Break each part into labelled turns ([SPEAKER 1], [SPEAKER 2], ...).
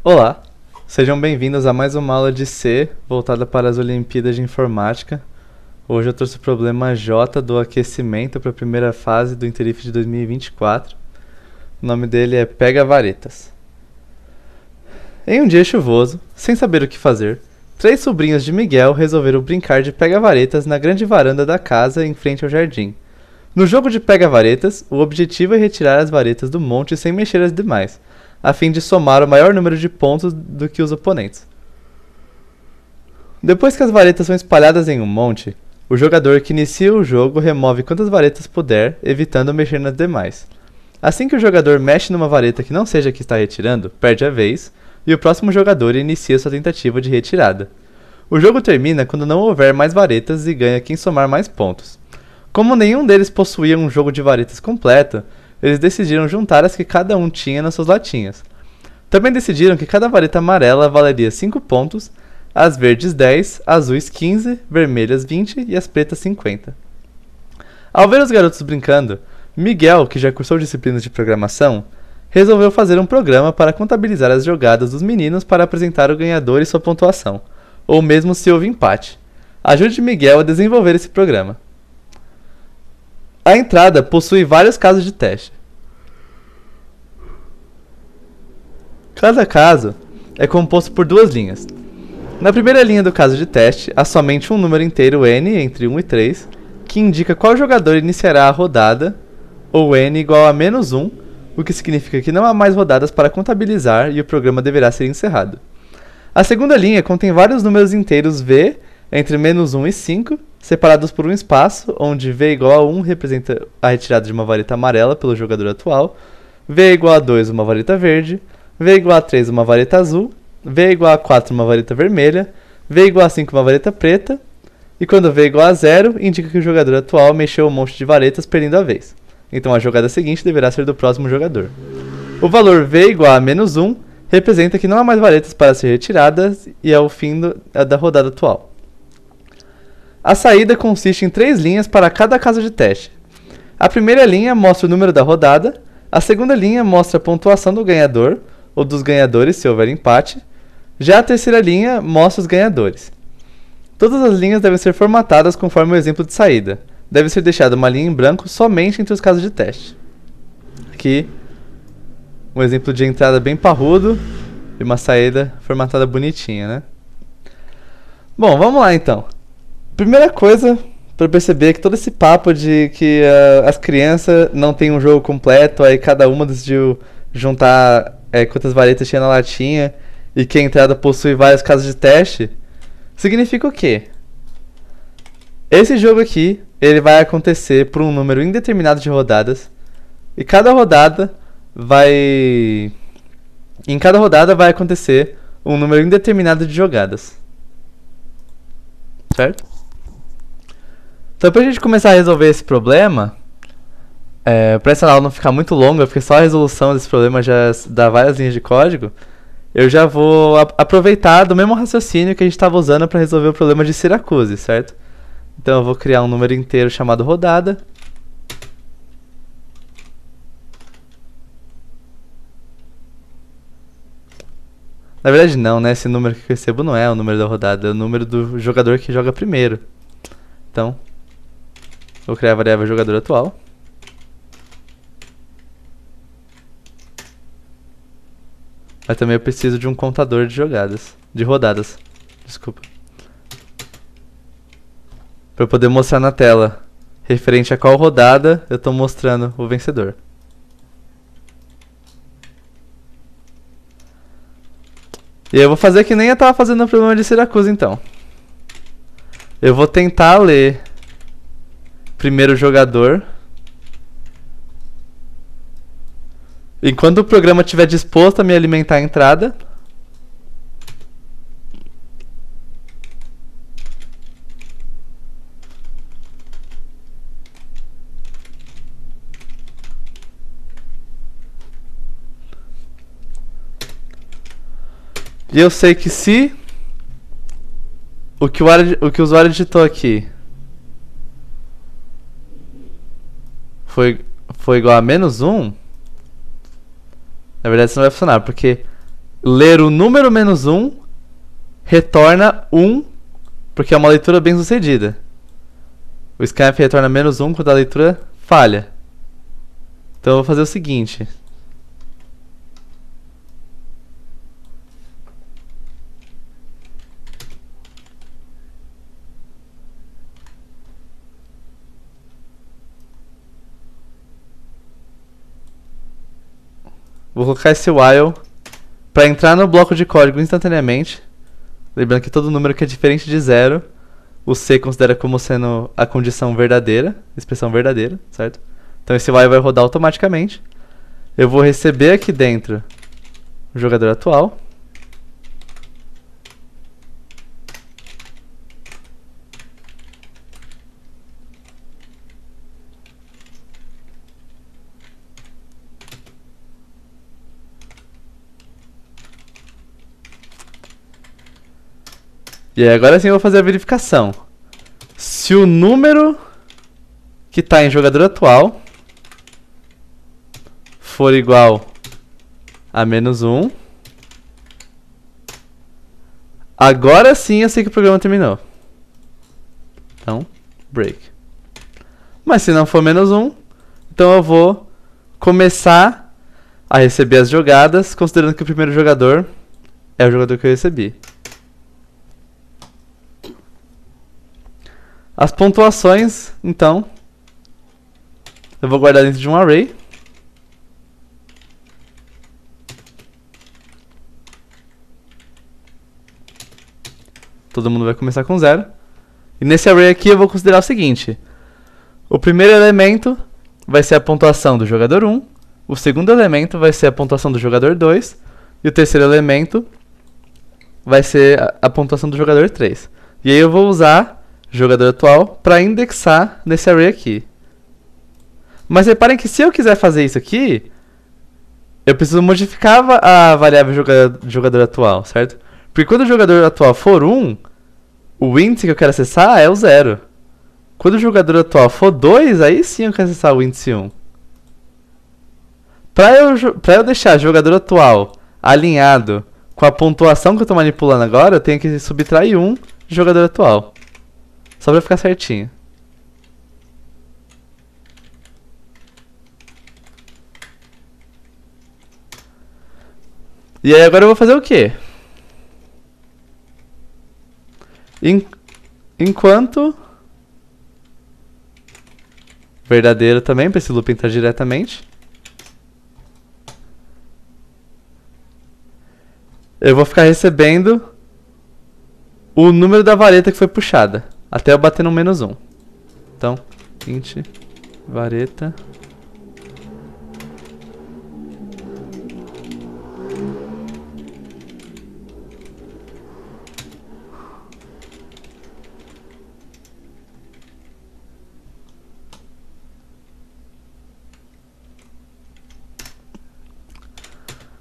[SPEAKER 1] Olá, sejam bem-vindos a mais uma aula de C voltada para as Olimpíadas de Informática. Hoje eu trouxe o problema J do aquecimento para a primeira fase do Interif de 2024. O nome dele é Pega Varetas. Em um dia chuvoso, sem saber o que fazer, 3 sobrinhos de Miguel resolveram brincar de pega-varetas na grande varanda da casa em frente ao jardim. No jogo de pega-varetas, o objetivo é retirar as varetas do monte sem mexer as demais, a fim de somar o maior número de pontos do que os oponentes. Depois que as varetas são espalhadas em um monte, o jogador que inicia o jogo remove quantas varetas puder, evitando mexer nas demais. Assim que o jogador mexe numa vareta que não seja a que está retirando, perde a vez, e o próximo jogador inicia sua tentativa de retirada. O jogo termina quando não houver mais varetas e ganha quem somar mais pontos. Como nenhum deles possuía um jogo de varetas completo, eles decidiram juntar as que cada um tinha nas suas latinhas. Também decidiram que cada vareta amarela valeria 5 pontos, as verdes 10, azuis 15, vermelhas 20 e as pretas 50. Ao ver os garotos brincando, Miguel, que já cursou disciplinas de programação, resolveu fazer um programa para contabilizar as jogadas dos meninos para apresentar o ganhador e sua pontuação, ou mesmo se houve empate. Ajude Miguel a desenvolver esse programa. A entrada possui vários casos de teste. Cada caso é composto por 2 linhas. Na primeira linha do caso de teste, há somente um número inteiro n entre 1 e 3, que indica qual jogador iniciará a rodada, ou n igual a menos 1, o que significa que não há mais rodadas para contabilizar e o programa deverá ser encerrado. A segunda linha contém vários números inteiros v entre menos 1 e 5, separados por um espaço, onde v igual a 1 representa a retirada de uma vareta amarela pelo jogador atual, v igual a 2 uma vareta verde, v igual a 3 uma vareta azul, v igual a 4 uma vareta vermelha, v igual a 5 uma vareta preta, e quando v igual a 0, indica que o jogador atual mexeu um monte de varetas perdendo a vez. Então a jogada seguinte deverá ser do próximo jogador. O valor v igual a menos 1 representa que não há mais varetas para ser retiradas e é o fim da rodada atual. A saída consiste em 3 linhas para cada caso de teste. A primeira linha mostra o número da rodada, a segunda linha mostra a pontuação do ganhador, ou dos ganhadores se houver empate, já a terceira linha mostra os ganhadores. Todas as linhas devem ser formatadas conforme o exemplo de saída. Deve ser deixada uma linha em branco somente entre os casos de teste. Aqui, um exemplo de entrada bem parrudo e uma saída formatada bonitinha, né? Bom, vamos lá então. Primeira coisa para perceber que todo esse papo de que as crianças não têm um jogo completo, aí cada uma decidiu juntar quantas varetas tinha na latinha e que a entrada possui vários casos de teste, significa o quê? Esse jogo aqui, ele vai acontecer por um número indeterminado de rodadas e em cada rodada vai acontecer um número indeterminado de jogadas. Certo? Então, pra gente começar a resolver esse problema, para essa aula não ficar muito longa, porque só a resolução desse problema já dá várias linhas de código, eu já vou aproveitar do mesmo raciocínio que a gente estava usando para resolver o problema de Syracuse, certo? Então eu vou criar um número inteiro chamado rodada. Na verdade não, né? Esse número que eu recebo não é o número da rodada, é o número do jogador que joga primeiro. Então, vou criar a variável jogador atual. Mas também eu preciso de um contador de rodadas. Desculpa. Para eu poder mostrar na tela referente a qual rodada eu estou mostrando o vencedor. E eu vou fazer que nem eu estava fazendo no problema de Syracuse então. Eu vou tentar ler primeiro o jogador. Enquanto o programa estiver disposto a me alimentar a entrada. E eu sei que se o que o usuário digitou aqui foi igual a -1, na verdade isso não vai funcionar, porque ler o número menos 1 retorna 1, porque é uma leitura bem sucedida. O scanf retorna menos 1 quando a leitura falha. Então eu vou fazer o seguinte. Vou colocar esse while para entrar no bloco de código instantaneamente. Lembrando que todo número que é diferente de 0, o C considera como sendo a condição verdadeira, expressão verdadeira, certo? Então esse while vai rodar automaticamente. Eu vou receber aqui dentro o jogador atual. E aí agora sim eu vou fazer a verificação. Se o número que está em jogador atual for igual a menos 1, agora sim eu sei que o programa terminou. Então, break. Mas se não for menos 1, então eu vou começar a receber as jogadas, considerando que o primeiro jogador é o jogador que eu recebi. As pontuações, então, eu vou guardar dentro de um array. Todo mundo vai começar com 0. E nesse array aqui eu vou considerar o seguinte. O primeiro elemento vai ser a pontuação do jogador 1. O segundo elemento vai ser a pontuação do jogador 2. E o terceiro elemento vai ser a pontuação do jogador 3. E aí eu vou usar jogador atual para indexar nesse array aqui. Mas reparem que se eu quiser fazer isso aqui, eu preciso modificar a variável jogador atual, certo? Porque quando o jogador atual for 1, o índice que eu quero acessar é o 0. Quando o jogador atual for 2, aí sim eu quero acessar o índice 1. Para eu deixar o jogador atual alinhado com a pontuação que eu estou manipulando agora, eu tenho que subtrair 1 de jogador atual. Só pra ficar certinho. E aí agora eu vou fazer o quê? Enquanto verdadeiro também, para esse loop entrar diretamente, eu vou ficar recebendo o número da vareta que foi puxada, até eu bater no menos 1. Então, int vareta.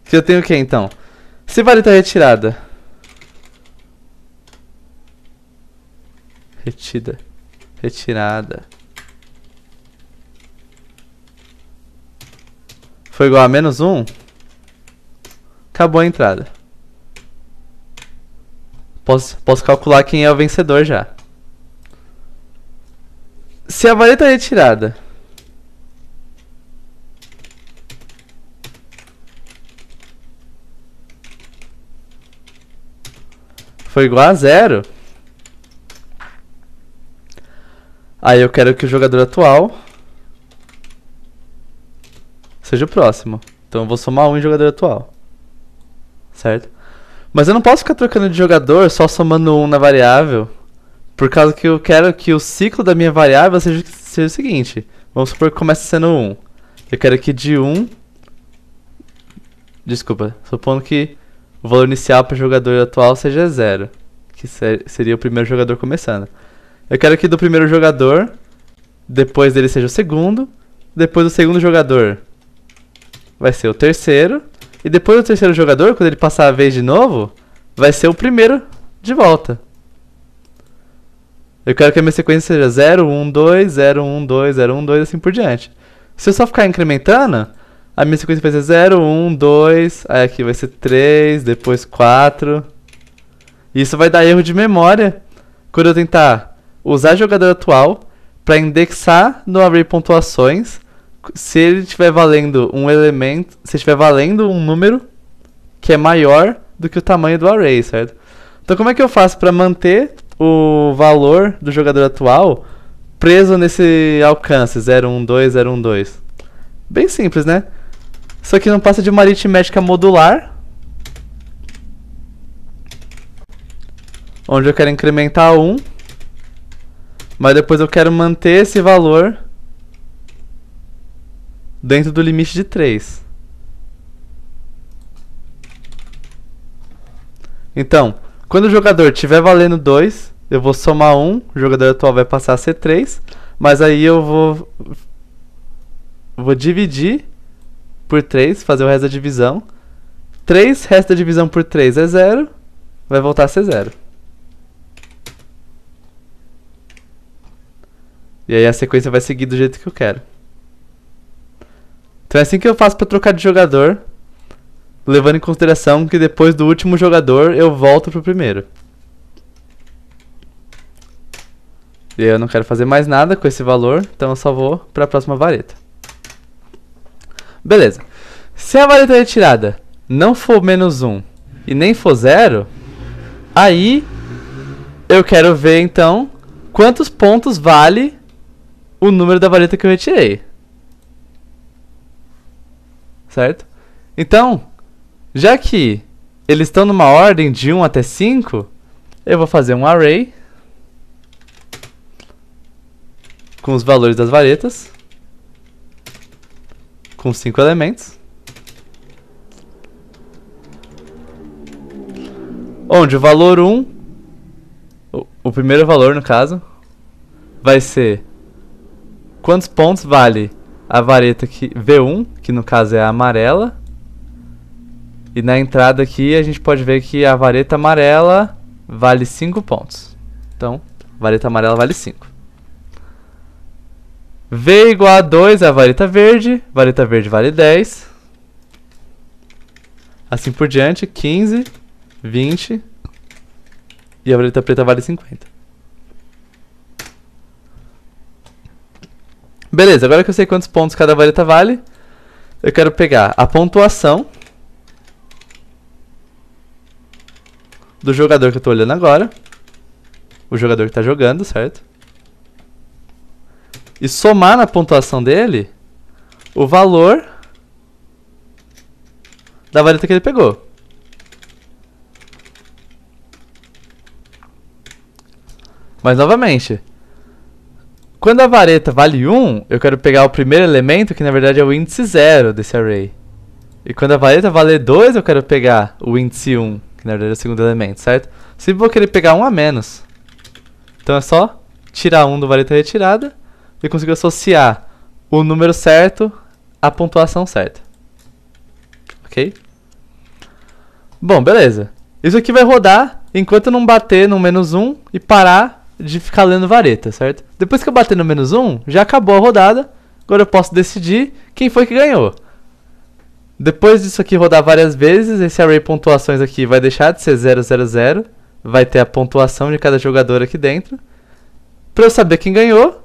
[SPEAKER 1] Que eu tenho o que então? Se vareta retirada. Retirada. Foi igual a menos 1. Acabou a entrada. Posso calcular quem é o vencedor já. Se a vareta retirada foi igual a 0, aí eu quero que o jogador atual seja o próximo. Então eu vou somar 1 em jogador atual. Certo? Mas eu não posso ficar trocando de jogador só somando 1 na variável, por causa que eu quero que o ciclo da minha variável seja o seguinte. Vamos supor que comece sendo 1. Eu quero que de 1... Desculpa, supondo que o valor inicial para o jogador atual seja 0, que seria o primeiro jogador começando. Eu quero que do primeiro jogador, depois dele seja o segundo, depois do segundo jogador vai ser o terceiro, e depois do terceiro jogador, quando ele passar a vez de novo, vai ser o primeiro de volta. Eu quero que a minha sequência seja 0, 1, 2, 0, 1, 2, 0, 1, 2, assim por diante. Se eu só ficar incrementando, A minha sequência vai ser 0, 1, 2, aí aqui vai ser 3, depois 4. Isso vai dar erro de memória quando eu tentar usar jogador atual para indexar no array pontuações se ele estiver valendo um elemento, se estiver valendo um número que é maior do que o tamanho do array, certo? Então como é que eu faço para manter o valor do jogador atual preso nesse alcance 012, 012? Bem simples, né? Isso aqui não passa de uma aritmética modular, onde eu quero incrementar 1, mas depois eu quero manter esse valor dentro do limite de 3. Então, quando o jogador estiver valendo 2, eu vou somar 1, o jogador atual vai passar a ser 3, mas aí eu vou dividir por 3, fazer o resto da divisão. 3 resto da divisão por 3 é 0, vai voltar a ser 0. E aí a sequência vai seguir do jeito que eu quero. Então é assim que eu faço para trocar de jogador, levando em consideração que depois do último jogador eu volto pro primeiro. E eu não quero fazer mais nada com esse valor, então eu só vou para a próxima vareta. Beleza. Se a vareta retirada não for menos 1 e nem for 0, aí eu quero ver então quantos pontos vale o número da vareta que eu retirei. Certo? Então, já que eles estão numa ordem de 1 até 5, eu vou fazer um array com os valores das varetas, com 5 elementos, onde o valor 1, o primeiro valor no caso, vai ser quantos pontos vale a vareta V1, que no caso é a amarela. E na entrada aqui a gente pode ver que a vareta amarela vale 5 pontos. Então, vareta amarela vale 5. V igual a 2 é a vareta verde vale 10. Assim por diante, 15, 20 e a vareta preta vale 50. Beleza, agora que eu sei quantos pontos cada vareta vale, eu quero pegar a pontuação do jogador que eu estou olhando agora, o jogador que está jogando, certo? E somar na pontuação dele o valor da vareta que ele pegou. Mas novamente, quando a vareta vale 1, eu quero pegar o primeiro elemento, que na verdade é o índice 0 desse array. E quando a vareta valer 2, eu quero pegar o índice 1, que na verdade é o segundo elemento, certo? Sempre vou querer pegar 1 a menos. Então é só tirar 1 do vareta retirada e conseguir associar o número certo à pontuação certa. Ok? Bom, beleza. Isso aqui vai rodar enquanto não bater no menos 1 e parar de ficar lendo vareta, certo? Depois que eu bater no menos 1, já acabou a rodada. Agora eu posso decidir quem foi que ganhou. Depois disso aqui rodar várias vezes, esse array pontuações aqui vai deixar de ser 0, 0, 0. Vai ter a pontuação de cada jogador aqui dentro. Para eu saber quem ganhou,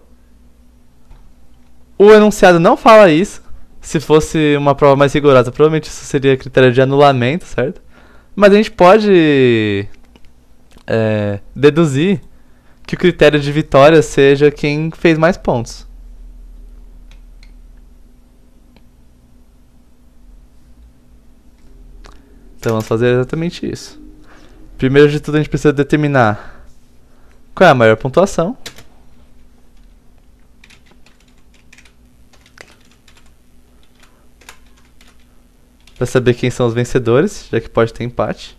[SPEAKER 1] o enunciado não fala isso. Se fosse uma prova mais rigorosa, provavelmente isso seria critério de anulamento, certo? Mas a gente pode deduzir que o critério de vitória seja quem fez mais pontos. Então vamos fazer exatamente isso. Primeiro de tudo a gente precisa determinar qual é a maior pontuação. Para saber quem são os vencedores, já que pode ter empate.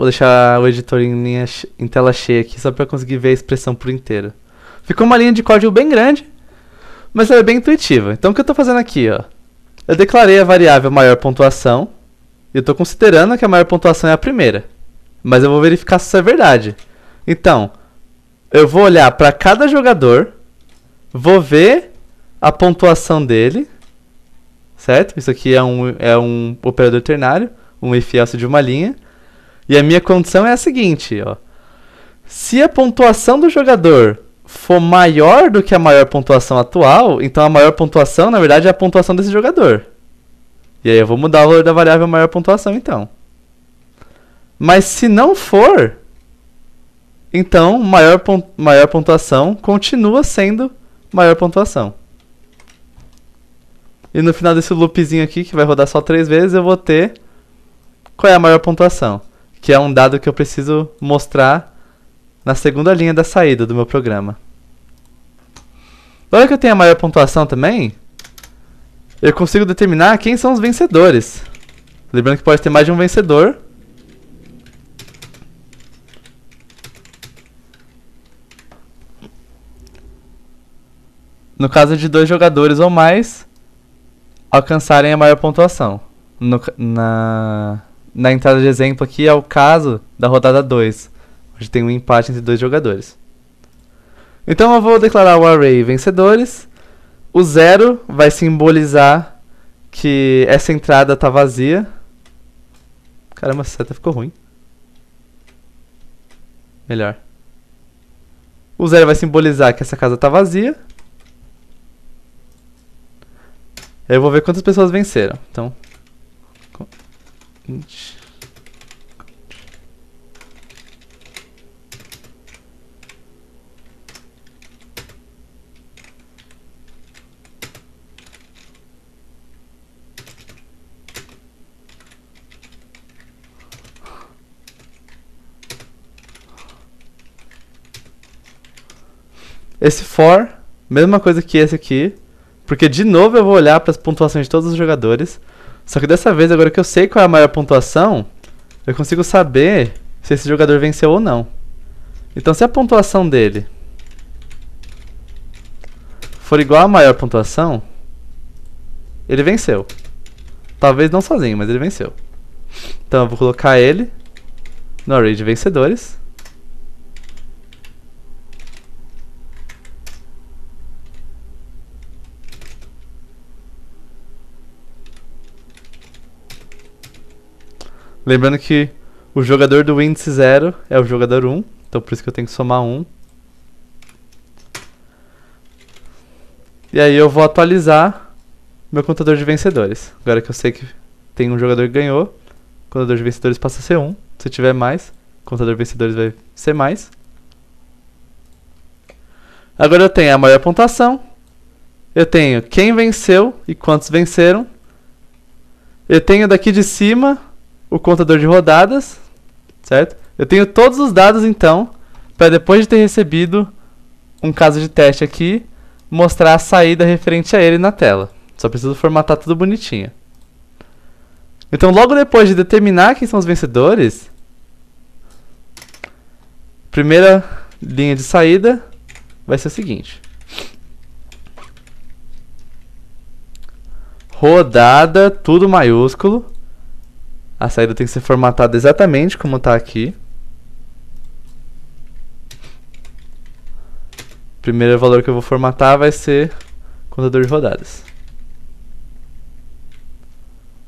[SPEAKER 1] Vou deixar o editor em tela cheia aqui só para conseguir ver a expressão por inteiro. Ficou uma linha de código bem grande, mas ela é bem intuitiva. Então o que eu estou fazendo aqui, ó? Eu declarei a variável maior pontuação e eu estou considerando que a maior pontuação é a primeira. Mas eu vou verificar se isso é verdade. Então, eu vou olhar para cada jogador, vou ver a pontuação dele, certo? Isso aqui é um operador ternário, um if else de uma linha. E a minha condição é a seguinte, ó. Se a pontuação do jogador for maior do que a maior pontuação atual, então a maior pontuação, na verdade, é a pontuação desse jogador. E aí eu vou mudar o valor da variável maior pontuação, então. Mas se não for, então maior pontuação continua sendo maior pontuação. E no final desse loopzinho aqui, que vai rodar só 3 vezes, eu vou ter qual é a maior pontuação, que é um dado que eu preciso mostrar na segunda linha da saída do meu programa. Agora que eu tenho a maior pontuação também, eu consigo determinar quem são os vencedores. Lembrando que pode ter mais de um vencedor. No caso de 2 jogadores ou mais alcançarem a maior pontuação. Na entrada de exemplo aqui é o caso da rodada 2, onde tem um empate entre 2 jogadores. Então eu vou declarar o array vencedores. O 0 vai simbolizar que essa entrada está vazia. Caramba, essa seta ficou ruim. Melhor. O 0 vai simbolizar que essa casa está vazia. Aí eu vou ver quantas pessoas venceram. Então, esse for, mesma coisa que esse aqui, porque de novo eu vou olhar para as pontuações de todos os jogadores. Só que dessa vez, agora que eu sei qual é a maior pontuação, eu consigo saber se esse jogador venceu ou não. Então se a pontuação dele for igual à maior pontuação, ele venceu. Talvez não sozinho, mas ele venceu. Então eu vou colocar ele no array de vencedores. Lembrando que o jogador do índice 0 é o jogador 1, então por isso que eu tenho que somar 1. E aí eu vou atualizar meu contador de vencedores. Agora que eu sei que tem um jogador que ganhou, o contador de vencedores passa a ser 1. Se tiver mais, o contador de vencedores vai ser mais. Agora eu tenho a maior pontuação. Eu tenho quem venceu e quantos venceram. Eu tenho daqui de cima o contador de rodadas, certo? Eu tenho todos os dados, então, para depois de ter recebido um caso de teste aqui, mostrar a saída referente a ele na tela. Só preciso formatar tudo bonitinho. Então, logo depois de determinar quem são os vencedores, primeira linha de saída vai ser o seguinte. Rodada, tudo maiúsculo. A saída tem que ser formatada exatamente como está aqui. O primeiro valor que eu vou formatar vai ser contador de rodadas.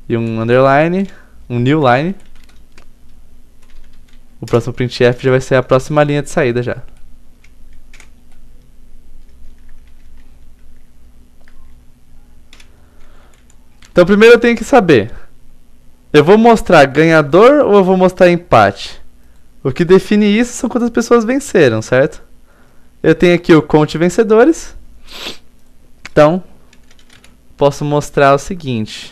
[SPEAKER 1] E um underline, um new line. O próximo printf já vai ser a próxima linha de saída já. Então primeiro eu tenho que saber, eu vou mostrar ganhador ou eu vou mostrar empate? O que define isso são quantas pessoas venceram, certo? Eu tenho aqui o conte vencedores. Então, posso mostrar o seguinte.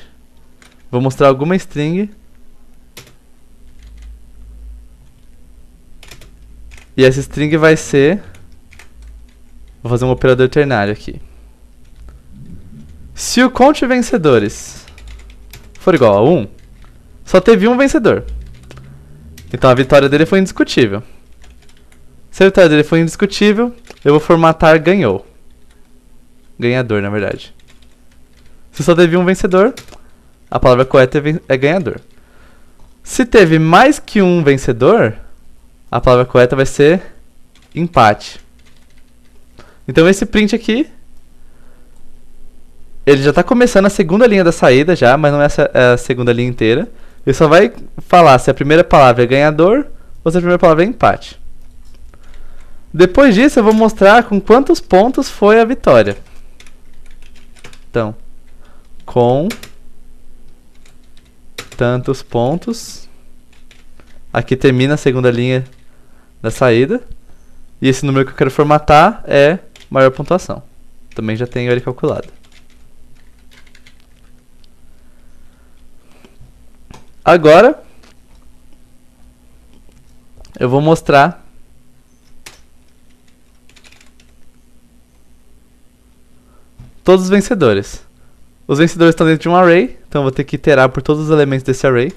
[SPEAKER 1] Vou mostrar alguma string. E essa string vai ser... Vou fazer um operador ternário aqui. Se o conte vencedores for igual a 1, só teve um vencedor. Então a vitória dele foi indiscutível. Se a vitória dele foi indiscutível, eu vou formatar ganhou. Ganhador, na verdade. Se só teve um vencedor, a palavra correta é ganhador. Se teve mais que um vencedor, a palavra correta vai ser empate. Então esse print aqui, ele já está começando a segunda linha da saída já, mas não é a segunda linha inteira. Ele só vai falar se a primeira palavra é ganhador ou se a primeira palavra é empate. Depois disso eu vou mostrar com quantos pontos foi a vitória. Então, com tantos pontos. Aqui termina a segunda linha da saída. E esse número que eu quero formatar é maior pontuação. Também já tenho ele calculado. Agora, eu vou mostrar todos os vencedores. Os vencedores estão dentro de um array, então eu vou ter que iterar por todos os elementos desse array.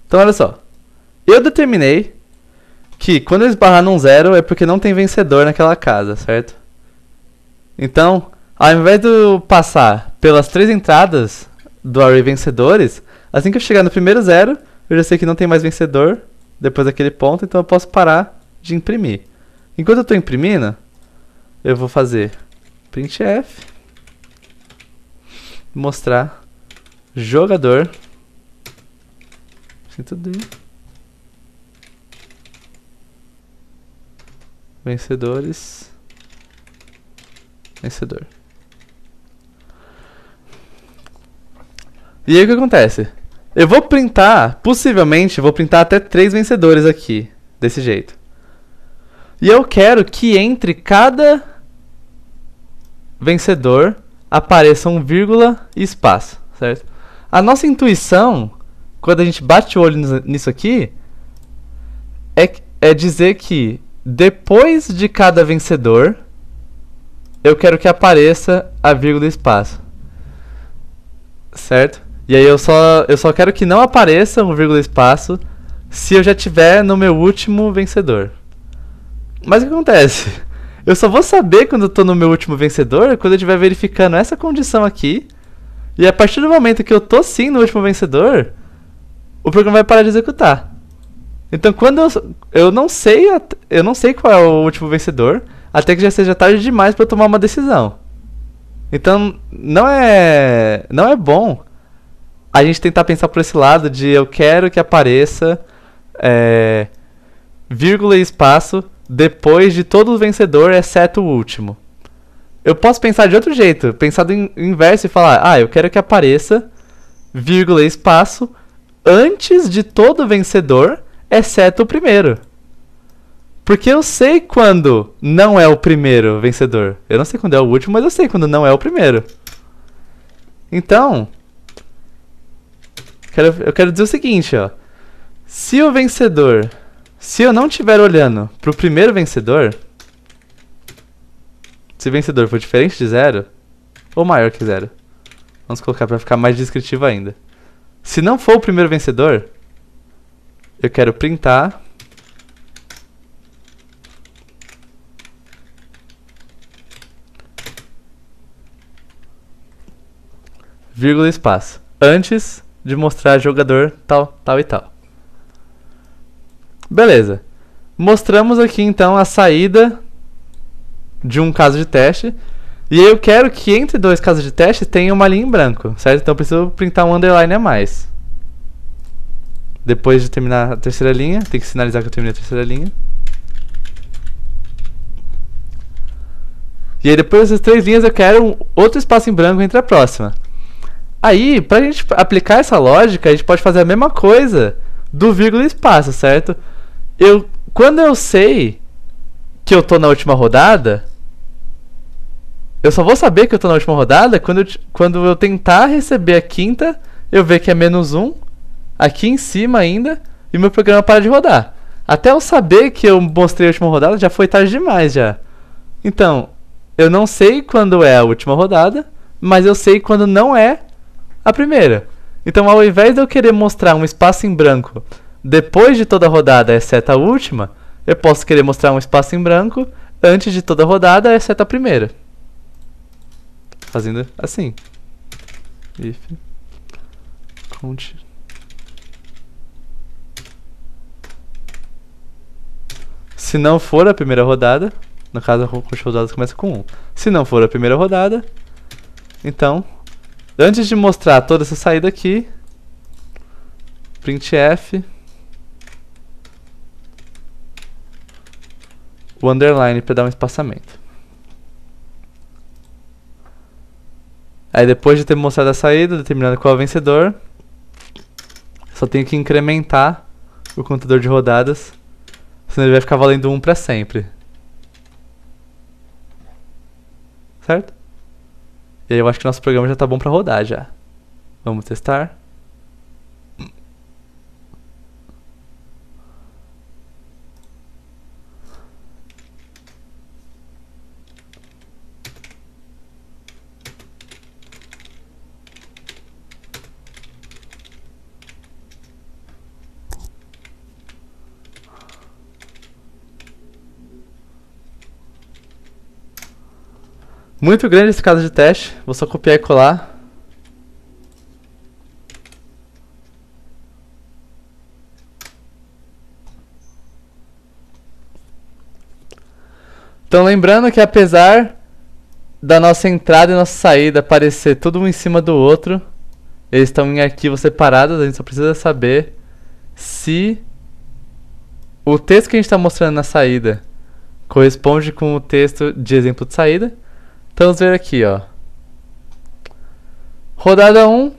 [SPEAKER 1] Então olha só, eu determinei que quando eu esbarrar num zero é porque não tem vencedor naquela casa, certo? Então, ao invés de eu passar pelas 3 entradas do array vencedores, assim que eu chegar no primeiro zero, eu já sei que não tem mais vencedor depois daquele ponto, então eu posso parar de imprimir. Enquanto eu estou imprimindo, eu vou fazer printf, mostrar jogador, vencedores, vencedor. E aí o que acontece? Eu vou printar, possivelmente, vou printar até 3 vencedores aqui, desse jeito. E eu quero que entre cada vencedor apareça um vírgula e espaço, certo? A nossa intuição, quando a gente bate o olho nisso aqui, é dizer que depois de cada vencedor, eu quero que apareça a vírgula e espaço. Certo? E aí eu só quero que não apareça um vírgula e espaço se eu já tiver no meu último vencedor. Mas o que acontece? Eu só vou saber quando eu estou no meu último vencedor quando eu estiver verificando essa condição aqui. E a partir do momento que eu estou sim no último vencedor, o programa vai parar de executar. Então quando eu não sei qual é o último vencedor, até que já seja tarde demais para eu tomar uma decisão. Então não é bom a gente tentar pensar por esse lado de eu quero que apareça vírgula e espaço depois de todo o vencedor, exceto o último. Eu posso pensar de outro jeito, pensar do inverso e falar, eu quero que apareça vírgula e espaço antes de todo vencedor, exceto o primeiro. Porque eu sei quando não é o primeiro vencedor. Eu não sei quando é o último, mas eu sei quando não é o primeiro. Então, eu quero dizer o seguinte, ó. Se o vencedor, se eu não estiver olhando para o primeiro vencedor, se o vencedor for diferente de 0, ou maior que 0, vamos colocar para ficar mais descritivo ainda. Se não for o primeiro vencedor, eu quero printar vírgula e espaço antes de mostrar jogador tal, tal e tal. Beleza. Mostramos aqui então a saída de um caso de teste. E eu quero que entre 2 casos de teste tenha uma linha em branco, certo? Então eu preciso printar um underline a mais. Depois de terminar a terceira linha, tem que sinalizar que eu terminei a terceira linha. E aí depois dessas 3 linhas eu quero outro espaço em branco entre a próxima. Aí, pra gente aplicar essa lógica, a gente pode fazer a mesma coisa do vírgula e espaço, certo? Quando eu sei que eu tô na última rodada, Eu só vou saber que eu tô na última rodada quando eu tentar receber a quinta, eu ver que é -1, aqui em cima ainda, e meu programa para de rodar. Até eu saber que eu mostrei a última rodada, já foi tarde demais já. Então, eu não sei quando é a última rodada, mas eu sei quando não é a primeira. Então, ao invés de eu querer mostrar um espaço em branco depois de toda a rodada, exceto a última, eu posso querer mostrar um espaço em branco antes de toda a rodada, exceto a primeira. Fazendo assim. If count. Se não for a primeira rodada, no caso a count de rodadas começa com 1. Se não for a primeira rodada, então, antes de mostrar toda essa saída aqui, printf o underline para dar um espaçamento. Aí depois de ter mostrado a saída, determinando qual é o vencedor, só tenho que incrementar o contador de rodadas, senão ele vai ficar valendo 1 para sempre. Certo? E aí eu acho que nosso programa já está bom para rodar já. Vamos testar. Muito grande esse caso de teste, vou só copiar e colar. Então lembrando que apesar da nossa entrada e nossa saída aparecer tudo um em cima do outro, eles estão em arquivos separados, a gente só precisa saber se o texto que a gente está mostrando na saída corresponde com o texto de exemplo de saída. Então vamos ver aqui, ó. Rodada 1,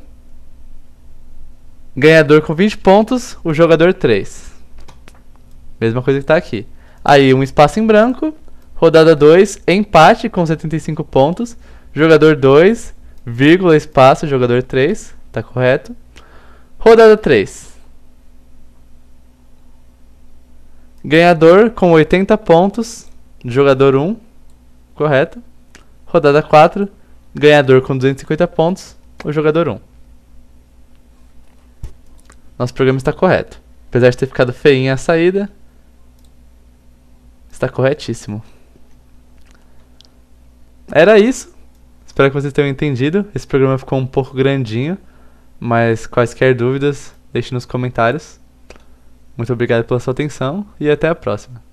[SPEAKER 1] ganhador com 20 pontos, o jogador 3. Mesma coisa que está aqui. Aí um espaço em branco, rodada 2, empate com 75 pontos, jogador 2, vírgula, espaço, jogador 3, tá correto. Rodada 3. Ganhador com 80 pontos, jogador 1, correto. Rodada 4, ganhador com 250 pontos, o jogador 1. Nosso programa está correto. Apesar de ter ficado feinha a saída, está corretíssimo. Era isso. Espero que vocês tenham entendido. Esse programa ficou um pouco grandinho, mas quaisquer dúvidas, deixe nos comentários. Muito obrigado pela sua atenção e até a próxima.